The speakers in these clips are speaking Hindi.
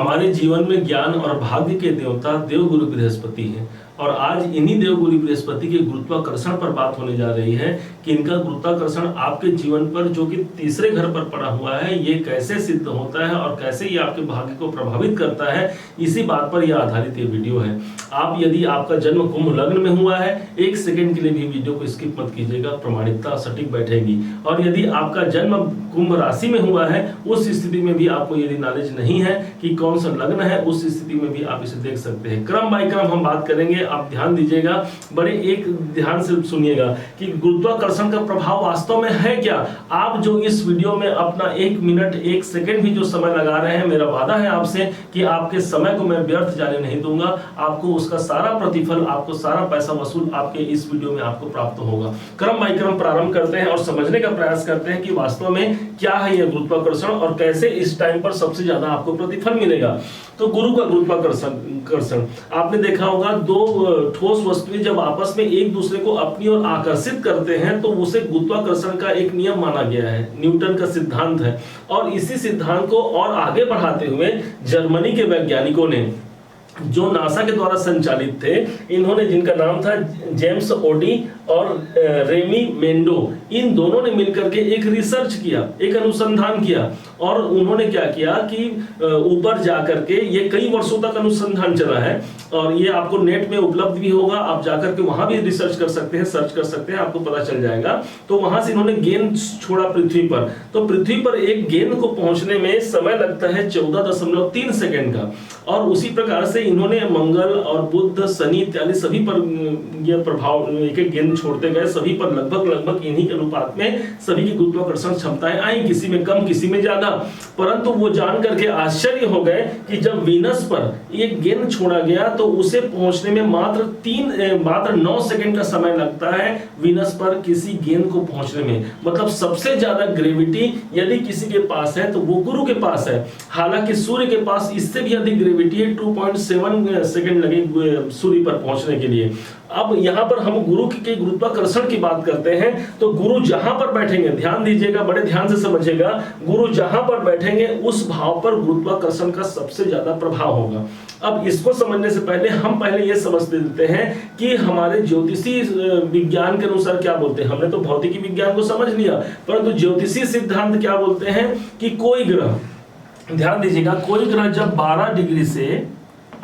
हमारे जीवन में ज्ञान और भाग्य के देवता देवगुरु बृहस्पति हैं और आज इन्हीं देवगुरु बृहस्पति के गुरुत्वाकर्षण पर बात होने जा रही है कि इनका गुरुत्वाकर्षण आपके जीवन पर जो कि तीसरे घर पर पड़ा हुआ है ये कैसे सिद्ध होता है और कैसे ये आपके भाग्य को प्रभावित करता है, इसी बात पर यह आधारित ये वीडियो है। आप यदि आपका जन्म कुंभ लग्न में हुआ है, एक सेकंड के लिए भी वीडियो को स्किप मत कीजिएगा, प्रामाणिकता सटीक बैठेगी। और यदि आपका जन्म कुंभ राशि में हुआ है, उस स्थिति में भी आपको यदि नॉलेज नहीं है कि कौन सा लग्न है, उस स्थिति में भी आप इसे देख सकते हैं। क्रम बाय क्रम हम बात करेंगे, आप ध्यान दीजिएगा, बड़े एक ध्यान से सुनिएगा कि गुरुत्वाकर्षण का प्रभाव वास्तव में है क्या। आप जो इस वीडियो में अपना 1 मिनट 1 सेकंड भी जो समय लगा रहे हैं, मेरा वादा है आपसे कि आपके समय को मैं व्यर्थ जाने नहीं दूंगा, आपको उसका सारा प्रतिफल, आपको सारा पैसा वसूल आपके इस वीडियो में आपको प्राप्त होगा। क्रम बाय क्रम प्रारंभ करते हैं और समझने का प्रयास करते हैं कि वास्तव में क्या है यह गुरुत्वाकर्षण और कैसे इस टाइम पर सबसे ज्यादा आपको प्रतिफल मिलेगा। तो गुरु का गुरुत्वाकर्षण आपने देखा होगा, दो ठोस वस्तुएं जब आपस में एक दूसरे को अपनी ओर आकर्षित करते हैं तो उसे गुरुत्वाकर्षण का एक नियम माना गया है, न्यूटन का सिद्धांत है। और इसी सिद्धांत को और आगे बढ़ाते हुए जर्मनी के वैज्ञानिकों ने, जो नासा के द्वारा संचालित थे, इन्होंने, जिनका नाम था जेम्स ओडी और रेमी मेंडो, इन दोनों ने मिलकर के एक रिसर्च किया, एक अनुसंधान किया। और उन्होंने क्या किया कि ऊपर जाकर के, ये कई वर्षों तक अनुसंधान चला है और ये आपको नेट में उपलब्ध भी होगा, आप जाकर के वहां भी रिसर्च कर सकते हैं, सर्च कर सकते हैं, आपको पता चल जाएगा। तो वहां से इन्होंने गेंद छोड़ा पृथ्वी पर, तो पृथ्वी पर एक गेंद को पहुंचने में समय लगता है 14.3 सेकंड का। और उसी प्रकार से इन्होंने मंगल और बुध, शनि इत्यादि सभी पर यह प्रभाव, एक एक गेंद छोड़ते गए, सभी पर लगभग इन्हीं के अनुपात में सभी की गुरुत्वाकर्षण क्षमताएं आई, किसी में कम किसी में ज्यादा। परंतु वो जान करके आश्चर्य हो गए कि जब वीनस पर एक गेंद छोड़ा गया तो उसे पहुंचने में मात्र 9 सेकंड का समय लगता है वीनस पर किसी गेंद को पहुंचने में। मतलब सबसे ज्यादा ग्रेविटी यदि किसी के पास है तो वो गुरु के पास है। हालांकि सूर्य के पास इससे भी अधिक ग्रेविटी है, 2.7 सेकंड लगे सूर्य पर पहुंचने के लिए। अब यहां पर हम गुरु के गुरुत्वाकर्षण की बात करते हैं, तो गुरु जहां पर बैठेंगे, ध्यान दीजिएगा, बड़े ध्यान से समझिएगा, गुरु जहां पर बैठेंगे उस भाव पर गुरुत्वाकर्षण का सबसे ज्यादा प्रभाव होगा। अब इसको समझने से पहले हम पहले ये समझ लेते हैं कि हमारे ज्योतिषी विज्ञान के अनुसार क्या बोलते हैं। हमने तो भौतिकी विज्ञान को समझ लिया, परंतु ज्योतिषी सिद्धांत क्या बोलते हैं कि कोई ग्रह, ध्यान दीजिएगा, कोई ग्रह जब 12 डिग्री से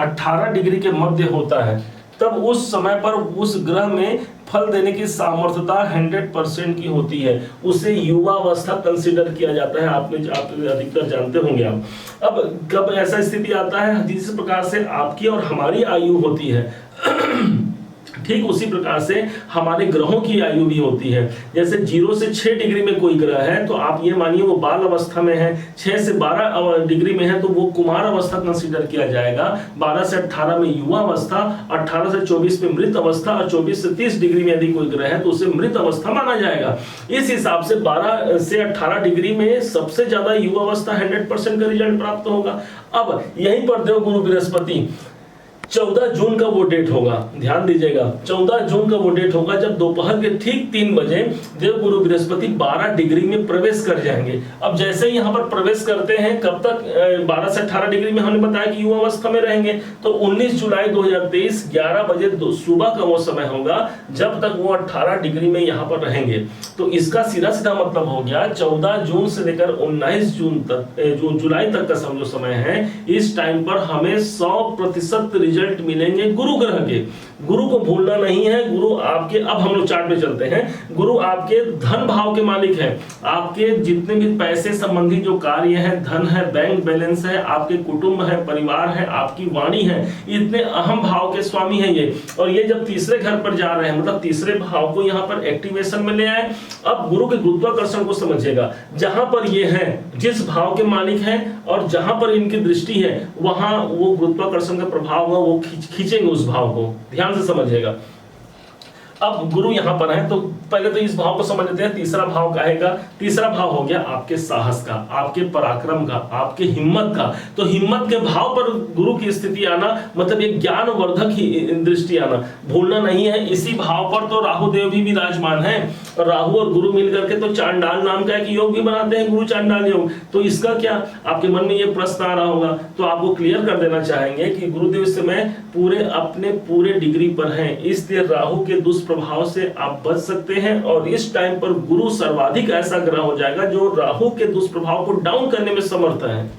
18 डिग्री के मध्य होता है, तब उस समय पर उस ग्रह में फल देने की सामर्थ्यता 100% की होती है। उसे युवा अवस्था कंसीडर किया जाता है, आप अधिकतर जानते होंगे आप। अब कब ऐसा स्थिति आता है, जिस प्रकार से आपकी और हमारी आयु होती है ठीक उसी प्रकार से हमारे ग्रहों की आयु भी होती है। जैसे 0 से 6 डिग्री में कोई ग्रह है तो आप ये मानिए वो बाल अवस्था में है, 6 से 12 डिग्री में है तो वो कुमार अवस्था कंसीडर किया जाएगा, 12 से 18 में युवा अवस्था, 18 से 24 में मृत अवस्था और 24 से 30 डिग्री में यदि कोई ग्रह है तो उसे मृत अवस्था माना जाएगा। इस हिसाब से 12 से 18 डिग्री में सबसे ज्यादा युवा अवस्था 100% का रिजल्ट प्राप्त होगा। अब यहीं पर देवगुरु बृहस्पति 14 जून का वो डेट होगा, ध्यान दीजिएगा, 14 जून का वो डेट होगा जब दोपहर के ठीक 3 बजे देवगुरु बृहस्पति 12 डिग्री में प्रवेश कर जाएंगे। अब जैसे ही यहाँ पर प्रवेश करते हैं, कब तक, 12 से 18 डिग्री में हमने बताया कि युवा अवस्था में रहेंगे, तो 19 जुलाई 2023 11 बजे सुबह का वो समय होगा जब तक वो 18 डिग्री में यहाँ पर रहेंगे। तो इसका सीधा सीधा मतलब हो गया 14 जून से लेकर 19 जून तक, जुलाई तक का जो समय है, इस टाइम पर हमें 100% रिजल्ट मिलेंगे गुरु ग्रह के। गुरु को भूलना नहीं है, गुरु आपके, अब हम लोग चार्ट पे चलते हैं, गुरु आपके धन भाव के मालिक है। आपके जितने भी पैसे संबंधी जो कार्य है, धन है, बैंक बैलेंस है, आपके कुटुंब है, परिवार है, आपकी वाणी है, इतने अहम भाव के स्वामी है ये। और ये जब तीसरे घर पर जा रहे हैं, मतलब तीसरे भाव को यहाँ पर एक्टिवेशन में ले आए। अब गुरु के गुरुत्वाकर्षण को समझिएगा, जहां पर ये है, जिस भाव के मालिक है और जहां पर इनकी दृष्टि है, वहां वो गुरुत्वाकर्षण का प्रभाव होगा, वो खींचेंगे उस भाव को, ध्यान से समझिएगा। अब गुरु यहां पर है तो पहले तो इस भाव को समझ लेते हैं। तीसरा भाव का है, तीसरा भाव हो गया आपके साहस का, आपके पराक्रम का, आपके हिम्मत का। तो हिम्मत के भाव पर गुरु की स्थिति आना मतलब एक ज्ञानवर्धक ही दृष्टि आना, भूलना नहीं है। इसी भाव पर तो राहु देव भी विराजमान है। और राहु और गुरु मिलकर के तो चांडाल नाम का एक योग भी बनाते हैं, गुरु चांडाल योग। तो इसका क्या आपके मन में ये प्रश्न आ रहा होगा, तो आपको क्लियर कर देना चाहेंगे कि गुरुदेव इस समय अपने पूरे डिग्री पर हैं, इसलिए राहु के दुष्प्रभाव से आप बच सकते हैं। और इस टाइम पर गुरु सर्वाधिक ऐसा ग्रह हो जाएगा जो राहु के दुष्प्रभाव को डाउन करने में समर्थ है।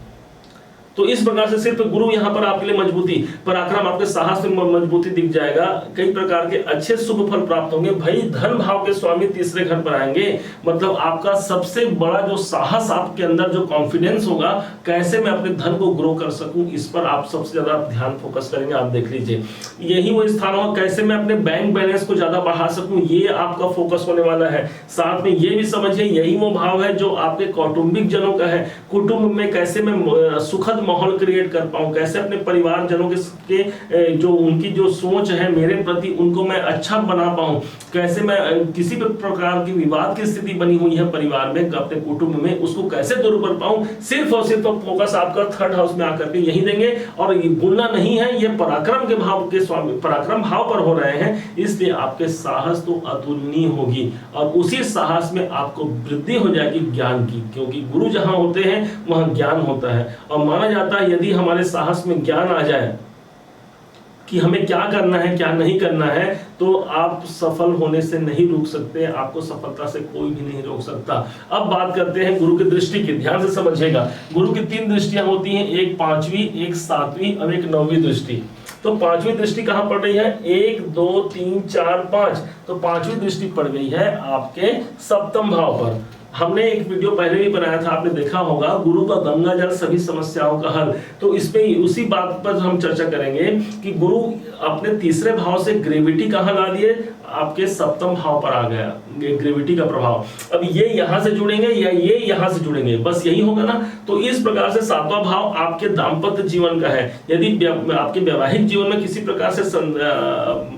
तो इस प्रकार से सिर्फ गुरु यहाँ पर आपके लिए मजबूती, पराक्रम, आपके साहस में मजबूती दिख जाएगा। कई प्रकार के अच्छे शुभ फल प्राप्त होंगे। भाई धन भाव के स्वामी तीसरे घर पर आएंगे, मतलब आपका सबसे बड़ा जो साहस, आपके अंदर जो कॉन्फिडेंस होगा, कैसे मैं अपने धन को ग्रो कर सकूं, इस पर आप सबसे ज्यादा ध्यान फोकस करेंगे। आप देख लीजिए, यही वो स्थान होगा, कैसे मैं अपने बैंक बैलेंस को ज्यादा बढ़ा सकूं, ये आपका फोकस होने वाला है। साथ में ये भी समझिए, यही वो भाव है जो आपके कौटुंबिक जनों का है। कुटुंब में कैसे मैं सुखद माहौल क्रिएट कर पाऊं, कैसे अपने परिवार जनों के जो उनकी जो सोच है मेरे प्रति, उनको मैं अच्छा बना पाऊं, कैसे मैं किसी भी प्रकार की विवाद की स्थिति बनी हुई है परिवार में, अपने कुटुंब में, उसको कैसे दूर कर पाऊं। सिर्फ और सिर्फ फोकस आपका थर्ड हाउस में आकर के यही देंगे। और ये भूलना नहीं है, ये पराक्रम के भाव के स्वामी, पराक्रम भाव पर हो रहे हैं, इसलिए आपके साहस तो अतुलनीय होगी। और उसी साहस में आपको वृद्धि हो जाएगी ज्ञान की, क्योंकि गुरु जहां होते हैं वहां ज्ञान होता है। और माना जाता है यदि हमारे साहस में ज्ञान आ जाए कि हमें क्या करना है क्या नहीं करना है, तो आप सफल होने से नहीं रुक सकते, आपको सफलता से कोई भी नहीं रोक सकता। अब बात करते हैं गुरु की दृष्टि की, ध्यान से समझिएगा। गुरु की 3 दृष्टियां होती हैं, एक 5वीं, एक 7वीं और एक 9वीं दृष्टि। तो 5वीं दृष्टि कहां पड़ रही है? 1 2 3 4 5। तो 5वीं दृष्टि पड़ गई है आपके सप्तम भाव पर। हमने एक वीडियो पहले भी बनाया था, आपने देखा होगा, गुरु का गंगा जल सभी समस्याओं का हल। तो इसमें उसी बात पर हम चर्चा करेंगे कि गुरु अपने तीसरे भाव से ग्रेविटी कहां ला दिए, आपके सप्तम भाव पर आ गया ग्रेविटी का प्रभाव। अब ये यहां से जुड़ेंगे या ये यहां से जुड़ेंगे, बस यही होगा ना। तो इस प्रकार से 7वां भाव आपके दाम्पत्य जीवन का है। यदि आपके वैवाहिक जीवन में किसी प्रकार से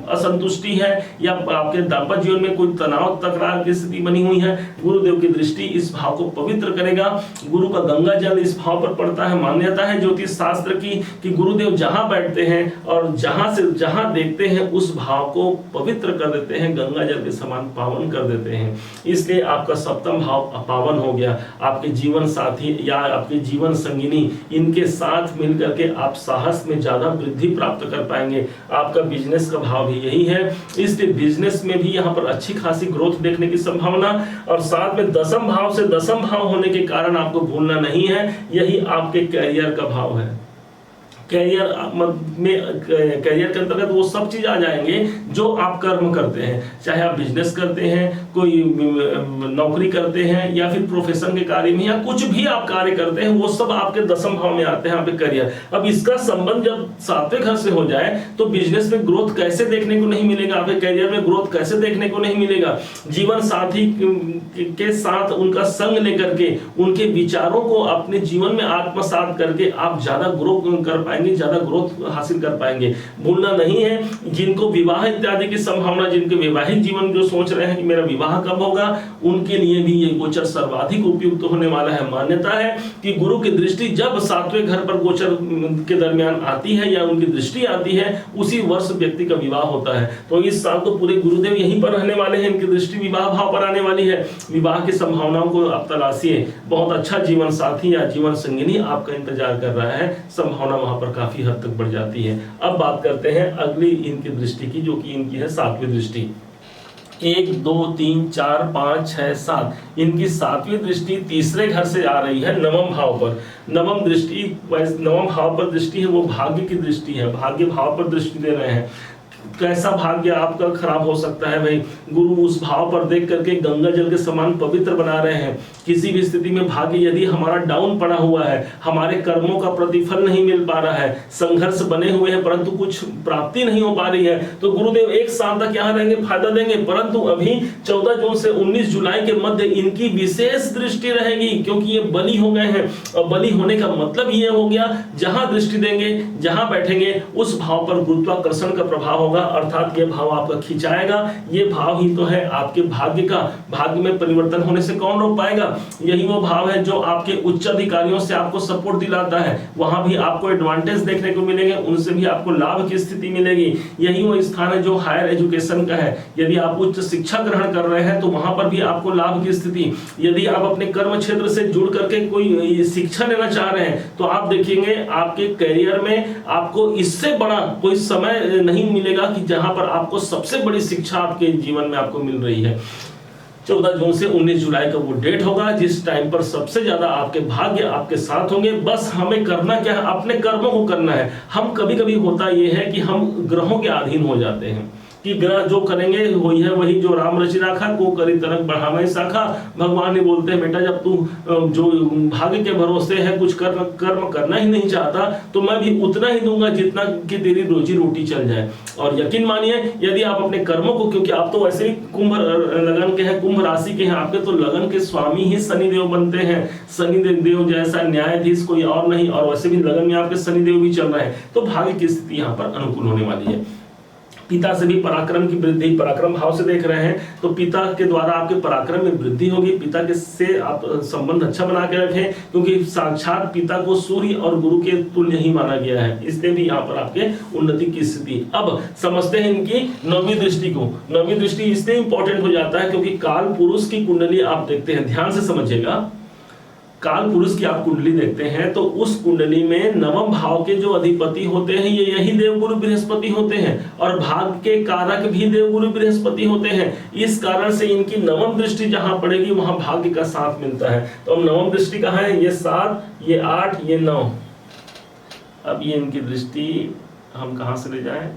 असंतुष्टि है या आपके दाम्पत्य जीवन में कोई तनाव तकरार की स्थिति बनी हुई है, गुरुदेव की दृष्टि इस भाव को पवित्र करेगा। गुरु का गंगा जल इस भाव पर पड़ता है। मान्यता है ज्योतिष शास्त्र की कि गुरुदेव जहां बैठते हैं और जहां देखते हैं उस भाव को पवित्र कर देते हैं, गंगा जल के समान पावन कर देते हैं। इसलिए आपका सप्तम भाव पावन हो गया। आपके जीवन साथी या आपके जीवन संगिनी, इनके साथ मिलकर के आप साहस में ज्यादा वृद्धि प्राप्त कर पाएंगे। आपका बिजनेस का भाव भी यही है, इसलिए बिजनेस में भी यहाँ पर अच्छी खासी ग्रोथ देखने की संभावना। और साथ में 10वें भाव से 10वां भाव होने के कारण आपको भूलना नहीं है, यही आपके कैरियर का भाव है। कैरियर के अंतर्गत वो सब चीज आ जाएंगे जो आप कर्म करते हैं, चाहे आप बिजनेस करते हैं, कोई नौकरी करते हैं या फिर प्रोफेशन के कार्य में, या कुछ भी आप कार्य करते हैं, वो सब आपके 10वें भाव में आते हैं, आपके करियर। अब इसका संबंध जब 7वें घर से हो जाए तो बिजनेस में ग्रोथ कैसे देखने को नहीं मिलेगा, आपके करियर में ग्रोथ कैसे देखने को नहीं मिलेगा। जीवन साथी के साथ उनका संग लेकर के, उनके विचारों को अपने जीवन में आत्मसात करके आप ज्यादा ग्रो कर पाएंगे, ज्यादा ग्रोथ हासिल कर पाएंगे। भूलना नहीं है, जिनको विवाह इत्यादि की संभावना, जिनके वैवाहिक जीवन जो सोच रहे हैं कि मेरा विवाह कब होगा, उनके लिए भी ये गोचर सर्वाधिक उपयुक्त होने वाला है। मान्यता है कि गुरु की दृष्टि जब 7वें घर पर गोचर के दरमियान आती है या उनकी दृष्टि आती है, उसी वर्ष व्यक्ति का विवाह होता है। तो इस साल तो पूरे गुरुदेव यहीं पर रहने वाले हैं, इनकी दृष्टि विवाह भाव पर आने वाली है। विवाह की संभावनाओं को आप तलाशिए, बहुत अच्छा जीवन साथी या जीवन संगिनी आपका इंतजार कर रहा है, संभावना वहां पर काफी हद तक बढ़ जाती है। अब बात करते हैं अगली इनकी दृष्टि की, जो कि इनकी है 7वीं दृष्टि। 1 2 3 4 5 6 7, इनकी 7वीं दृष्टि तीसरे घर से आ रही है 9वें भाव पर। 9वें दृष्टि, 9वें भाव पर दृष्टि है, वो भाग्य की दृष्टि है, भाग्य भाव पर दृष्टि दे रहे हैं। कैसा भाग्य आपका खराब हो सकता है भाई, गुरु उस भाव पर देख करके गंगा जल के समान पवित्र बना रहे हैं। किसी भी स्थिति में भाग्य यदि हमारा डाउन पड़ा हुआ है, हमारे कर्मों का प्रतिफल नहीं मिल पा रहा है, संघर्ष बने हुए हैं परंतु कुछ प्राप्ति नहीं हो पा रही है, तो गुरुदेव 1 साल तक यहाँ रहेंगे, फायदा देंगे। परंतु अभी 14 जून से 19 जुलाई के मध्य इनकी विशेष दृष्टि रहेगी, क्योंकि ये बली हो गए हैं। और बली होने का मतलब ये हो गया, जहां दृष्टि देंगे, जहां बैठेंगे, उस भाव पर गुरुत्वाकर्षण का प्रभाव होगा। होगा, अर्थात ये भाव आपका खिंचाएगा। ये भाव ही तो है आपके भाग्य का। भाग्य में परिवर्तन होने से कौन रोक पाएगा? यही वो भाव है जो आपके उच्च अधिकारियों से आपको सपोर्ट दिलाता है। वहां भी आपको एडवांटेज देखने को मिलेंगे, उनसे भी आपको लाभ की स्थिति मिलेगी। यही वो स्थान है जो हायर एजुकेशन का है। यदि आप उच्च शिक्षा ग्रहण कर रहे हैं तो वहां पर भी आपको लाभ की स्थिति। यदि आप अपने कर्म क्षेत्र से जुड़ करके कोई शिक्षा लेना चाह रहे हैं तो आप देखेंगे आपके करियर में आपको इससे बड़ा कोई समय नहीं मिलेगा कि जहां पर आपको सबसे बड़ी शिक्षा आपके जीवन में आपको मिल रही है। 14 जून से 19 जुलाई का वो डेट होगा जिस टाइम पर सबसे ज्यादा आपके भाग्य आपके साथ होंगे। बस हमें करना क्या है? अपने कर्मों को करना है। हम कभी कभी होता ये है कि हम ग्रहों के अधीन हो जाते हैं कि ग्रह जो करेंगे वही है, वही जो राम रचि राखा को करी तरक बढ़ावे शाखा। भगवान ने बोलते हैं बेटा जब तू जो भाग्य के भरोसे है कुछ कर्म करना ही नहीं चाहता तो मैं भी उतना ही दूंगा जितना कि तेरी रोजी रोटी चल जाए। और यकीन मानिए यदि आप अपने कर्मों को, क्योंकि आप तो वैसे भी कुंभ लगन के हैं, कुंभ राशि के हैं, आपके तो लगन के स्वामी ही शनिदेव बनते हैं। शनिदेव जैसा न्यायाधीश कोई और नहीं, और वैसे भी लगन में आपके शनिदेव भी चल रहे हैं, तो भाग्य की स्थिति यहाँ पर अनुकूल होने वाली है। पिता से भी पराक्रम की वृद्धि, पराक्रम भाव से देख रहे हैं तो पिता के द्वारा आपके पराक्रम में वृद्धि होगी। पिता के से आप संबंध अच्छा बना के रखें, क्योंकि साक्षात पिता को सूर्य और गुरु के तुल्य ही माना गया है, इसलिए भी यहाँ पर आपके उन्नति की स्थिति। अब समझते हैं इनकी नौवीं दृष्टि को। नौवीं दृष्टि इसलिए इंपॉर्टेंट हो जाता है क्योंकि काल पुरुष की कुंडली आप देखते हैं, ध्यान से समझिएगा। काल पुरुष की आप कुंडली देखते हैं तो उस कुंडली में नवम भाव के जो अधिपति होते हैं ये यही देवगुरु बृहस्पति होते हैं, और भाग्य के कारक भी देवगुरु बृहस्पति होते हैं। इस कारण से इनकी नवम दृष्टि जहां पड़ेगी वहां भाग्य का साथ मिलता है। तो अब नवम दृष्टि कहाँ है? ये 7, ये 8, ये 9। अब ये इनकी दृष्टि हम कहां से ले जाएं?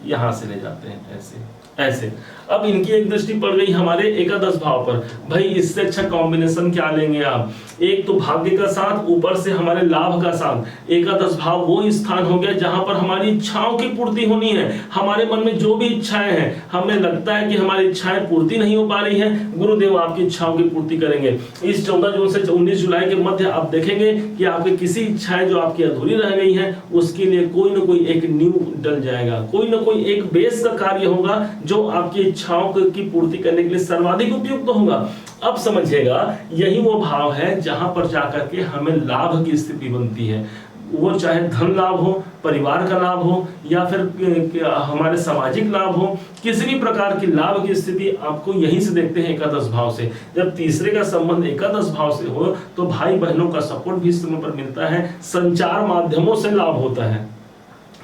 यहां से ले जाते हैं, ऐसे ऐसे। अब इनकी एक दृष्टि पड़ गई हमारे एकादश भाव पर। भाई इससे अच्छा कॉम्बिनेशन क्या लेंगे आप? एक तो भाग्य का साथ, ऊपर से हमारे लाभ का साथ। एकादश भाव वो स्थान हो गया जहां पर हमारी इच्छाओं की पूर्ति होनी है। हमारे मन में जो भी इच्छाएं हैं, हमें लगता है कि हमारी इच्छाएं पूर्ति नहीं हो पा रही है, गुरुदेव आपकी इच्छाओं की पूर्ति करेंगे। इस 14 जून से 19 जुलाई के मध्य आप देखेंगे कि आपकी किसी इच्छाएं जो आपकी अधूरी रह गई है उसके लिए कोई ना कोई एक नींव डल जाएगा, कोई ना कोई एक बेस का कार्य होगा जो आपकी इच्छाओं की पूर्ति करने के लिए सर्वाधिक उपयुक्त होगा। अब समझिएगा यही वो भाव है जहां पर जाकर के हमें लाभ की स्थिति बनती है। वो चाहे धन लाभ हो, परिवार का लाभ हो, या फिर हमारे सामाजिक लाभ हो, किसी भी प्रकार की लाभ की स्थिति आपको यहीं से देखते हैं एकादश भाव से। जब तीसरे का संबंध एकादश भाव से हो तो भाई बहनों का सपोर्ट भी इस समय पर मिलता है। संचार माध्यमों से लाभ होता है,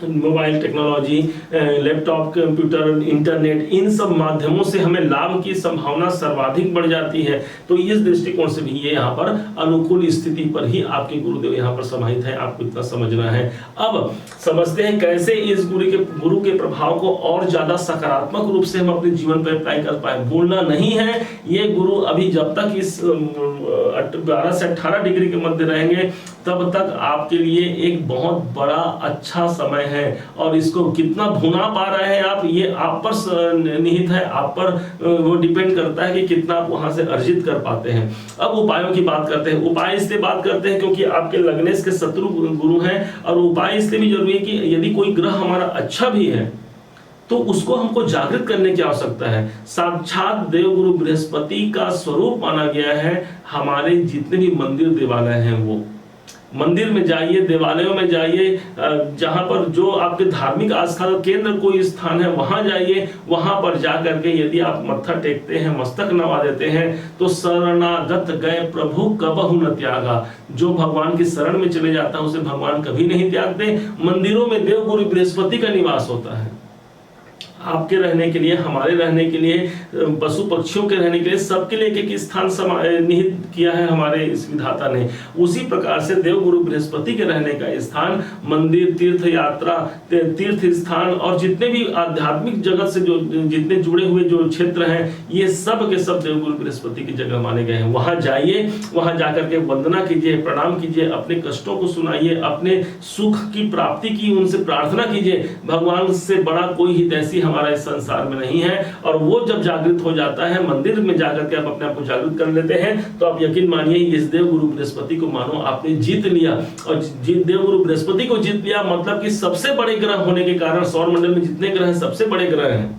mobile technology, laptop, computer, internet, इन सब माध्यमों से हमें लाभ की संभावना सर्वाधिक बढ़ जाती है। तो इस दृष्टिकोण से भी ये यहाँ पर अनुकूल स्थिति पर ही आपके गुरुदेव यहाँ पर समाहित है, आपको इतना समझना है। अब समझते हैं कैसे इस गुरु के प्रभाव को और ज्यादा सकारात्मक रूप से हम अपने जीवन पर अप्लाई कर पाए। बोलना नहीं है, ये गुरु अभी जब तक इस 12 से 18 डिग्री के मध्य रहेंगे तब तक आपके लिए एक बहुत बड़ा अच्छा समय है, और इसको कितना भुना पा रहे हैं आप, ये आप पर निहित है, आप पर वो डिपेंड करता है कि कितना आप वहां से अर्जित कर पाते हैं। अब उपायों की बात करते हैं। उपाय इसलिए बात करते हैं क्योंकि आपके लग्नेश के शत्रु गुरु हैं, और उपाय इसलिए भी जरूरी है कि यदि कोई ग्रह हमारा अच्छा भी है तो उसको हमको जागृत करने की आवश्यकता है। साक्षात देवगुरु बृहस्पति का स्वरूप माना गया है। हमारे जितने भी मंदिर देवालय हैं, वो मंदिर में जाइए, देवालयों में जाइए, जहां पर जो आपके धार्मिक आस्था का केंद्र कोई स्थान है वहां जाइए। वहां पर जाकर के यदि आप मत्था टेकते हैं, मस्तक नवा देते हैं तो शरणागत गए प्रभु कबहु न त्यागा। जो भगवान की शरण में चले जाता है उसे भगवान कभी नहीं त्यागते। मंदिरों में देवगुरु बृहस्पति का निवास होता है, आपके रहने के लिए, हमारे रहने के लिए, पशु पक्षियों के रहने के लिए, सबके लिए एक स्थान निहित किया है हमारे इस विधाता ने। उसी प्रकार से देवगुरु बृहस्पति के रहने का स्थान मंदिर, तीर्थ यात्रा, तीर्थ स्थान और जितने भी आध्यात्मिक जगत से जो जितने जुड़े हुए जो क्षेत्र हैं, ये सब के सब देवगुरु बृहस्पति की जगह माने गए हैं। वहां जाइए, वहां जाकर के वंदना कीजिए, प्रणाम कीजिए, अपने कष्टों को सुनाइए, अपने सुख की प्राप्ति की उनसे प्रार्थना कीजिए। भगवान से बड़ा कोई हितैषी हमारा इस संसार में नहीं है। और वो जब जागृत हो जाता है, मंदिर में जाकर के आप अपने आप को जागृत कर लेते हैं, तो आप यकीन मानिए इस देवगुरु बृहस्पति को मानो आपने जीत लिया। और देवगुरु बृहस्पति को जीत लिया मतलब कि सबसे बड़े ग्रह होने के कारण, सौर मंडल में जितने ग्रह हैं सबसे बड़े ग्रह हैं,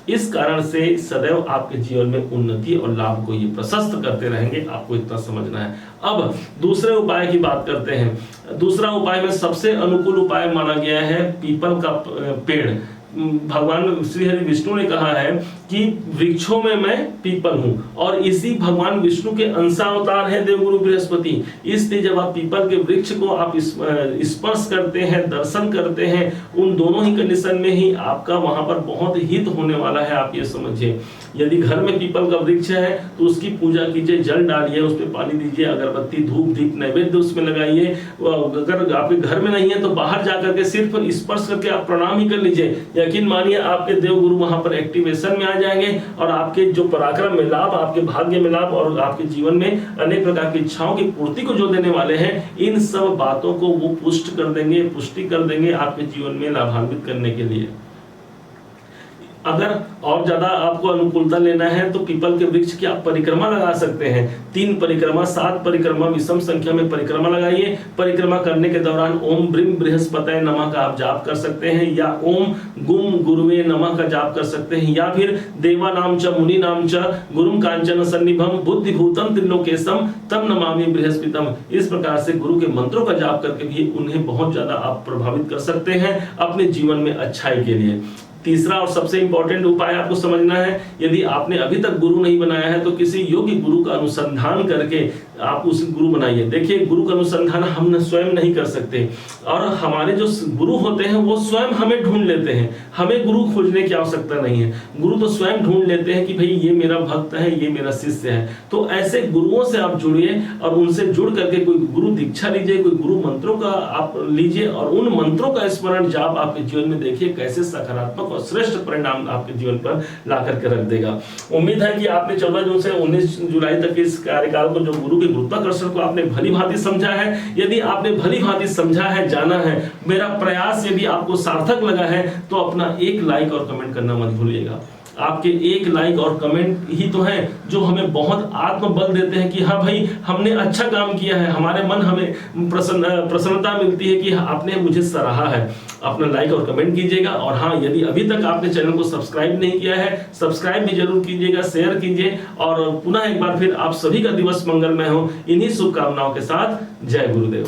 इस कारण से सदैव आपके जीवन में उन्नति और लाभ को ये प्रशस्त करते रहेंगे। आपको इतना समझना है। अब दूसरे उपाय की बात करते हैं। दूसरा उपाय में सबसे अनुकूल उपाय माना गया है पीपल का पेड़। भगवान श्री हरि विष्णु ने कहा है कि वृक्षों में मैं पीपल हूं, और इसी भगवान विष्णु के अंशावतार है देवगुरु बृहस्पति। इसलिए जब आप पीपल के वृक्ष को आप स्पर्श करते हैं, दर्शन करते हैं, उन दोनों ही कंडीशन में ही आपका वहां पर बहुत हित होने वाला है। आप ये समझिए, यदि घर में पीपल का वृक्ष है तो उसकी पूजा कीजिए, जल डालिए, उस पर पानी दीजिए, अगरबत्ती धूप दीप नैवेद्य उसमें लगाइए। अगर आपके घर में नहीं है तो बाहर जाकर के सिर्फ स्पर्श करके आप प्रणाम ही कर लीजिए। यकीन मानिए आपके देवगुरु वहां पर एक्टिवेशन में आ जाएंगे, और आपके जो पराक्रम में लाभ, आपके भाग्य में लाभ, और आपके जीवन में अनेक प्रकार की इच्छाओं की पूर्ति को जो देने वाले हैं, इन सब बातों को वो पुष्टि कर देंगे आपके जीवन में लाभान्वित करने के लिए। अगर और ज्यादा आपको अनुकूलता लेना है तो पीपल के वृक्ष की आप परिक्रमा लगा सकते हैं। 3 परिक्रमा, 7 परिक्रमा, विषम संख्या में परिक्रमा लगाइए। परिक्रमा करने के दौरान ओम ब्रीम बृहस्पतये नमः का आप जाप कर सकते हैं, या ओम गुम गुरुवे नमः का जाप कर सकते हैं, या फिर देवा नाम च मुनि नाम च गुरुम कांचन सन्निभम बुद्धिभूतम त्रिलोकेशम तम नमामि बृहस्पतिम। इस प्रकार से गुरु के मंत्रों का जाप करके भी उन्हें बहुत ज्यादा आप प्रभावित कर सकते हैं अपने जीवन में अच्छाई के लिए। तीसरा और सबसे इंपॉर्टेंट उपाय आपको समझना है, यदि आपने अभी तक गुरु नहीं बनाया है तो किसी योग्य गुरु का अनुसंधान करके आप उस गुरु बनाइए। देखिए, गुरु का अनुसंधान हम स्वयं नहीं कर सकते, और हमारे जो गुरु होते हैं वो स्वयं हमें ढूंढ लेते हैं। हमें गुरु खोजने की आवश्यकता नहीं है, गुरु तो स्वयं ढूंढ लेते हैं कि भाई ये मेरा भक्त है, ये मेरा शिष्य है। तो ऐसे गुरुओं से आप जुड़िए, और उनसे जुड़ करके कोई गुरु दीक्षा लीजिए, कोई गुरु मंत्रों का आप लीजिए, और उन मंत्रों का स्मरण जाप आपके जीवन में देखिए कैसे सकारात्मक और श्रेष्ठ परिणाम आपके जीवन पर ला करके रख देगा। उम्मीद है कि आपने 14 जून से 19 जुलाई तक इस कार्यकाल को, जो गुरु के गुरुत्वाकर्षण को आपने भली भांति समझा है। यदि आपने भली भांति समझा है, जाना है, मेरा प्रयास यदि आपको सार्थक लगा है, तो अपना एक लाइक और कमेंट करना मत भूलिएगा। आपके एक लाइक और कमेंट ही तो है जो हमें बहुत आत्मबल देते हैं कि हाँ भाई हमने अच्छा काम किया है, हमारे मन हमें प्रसन्नता मिलती है कि आपने मुझे सराहा है। अपना लाइक और कमेंट कीजिएगा, और हाँ, यदि अभी तक आपने चैनल को सब्सक्राइब नहीं किया है, सब्सक्राइब भी जरूर कीजिएगा, शेयर कीजिए, और पुनः एक बार फिर आप सभी का दिवस मंगलमय हो। इन्हीं शुभकामनाओं के साथ जय गुरुदेव।